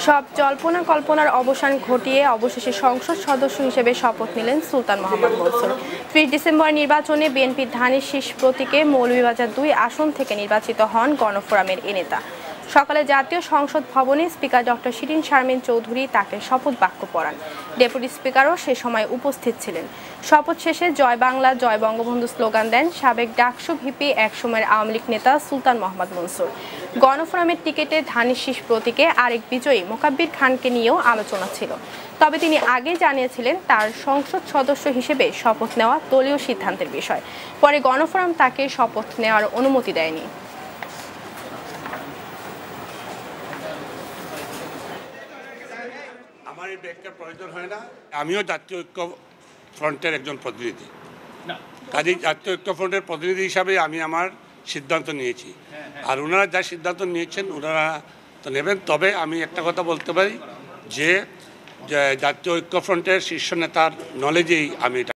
সব জল্পনা কল্পনার অবসান ঘটিয়ে অবশেষে সংসদ সদস্য হিসেবে শপথ নিলেন সুলতান মোহাম্মদ মনসুর। ৩০ ডিসেম্বর নির্বাচনে বিএনপির ধানের শীষ প্রতীকে মৌলভীবাজার ২ আসন থেকে নির্বাচিত হন গণফোরামের এ নেতা। সকালে জাতীয় সংসদ ভবনে স্পিকার ডক্টর শিরীন শারমিন চৌধুরী তাকে শপথ বাক্য পড়ান। ডেপুটি স্পিকারও সে সময় উপস্থিত ছিলেন। শপথ শেষে জয় বাংলা জয় বঙ্গবন্ধু স্লোগান দেন সাবেক ডাকসু ভিপি একসময়ের আওয়ামী লীগ নেতা সুলতান মোহাম্মদ মনসুর। গণফোরামের টিকিটে ধানের শীষ প্রতীকে আরেক বিজয়ী মোকাব্বির খানকে নিয়েও আলোচনা ছিল, তবে তিনি আগে জানিয়েছিলেন তার সংসদ সদস্য হিসেবে শপথ নেওয়া দলীয় সিদ্ধান্তের বিষয়। পরে গণফোরাম তাকে শপথ নেওয়ার অনুমতি দেয়নি। আমার এই ব্যাখ্যার প্রয়োজন হয় না। আমিও জাতীয় ঐক্য ফ্রন্টের একজন প্রতিনিধি, কাজেই জাতীয় ঐক্য ফ্রন্টের প্রতিনিধি হিসাবে আমি আমার সিদ্ধান্ত নিয়েছি। আর ওনারা যা সিদ্ধান্ত নিয়েছেন ওনারা তো নেবেন। তবে আমি একটা কথা বলতে পারি যে জাতীয় ঐক্য ফ্রন্টের শীর্ষ নেতার নলেজেই আমি এটা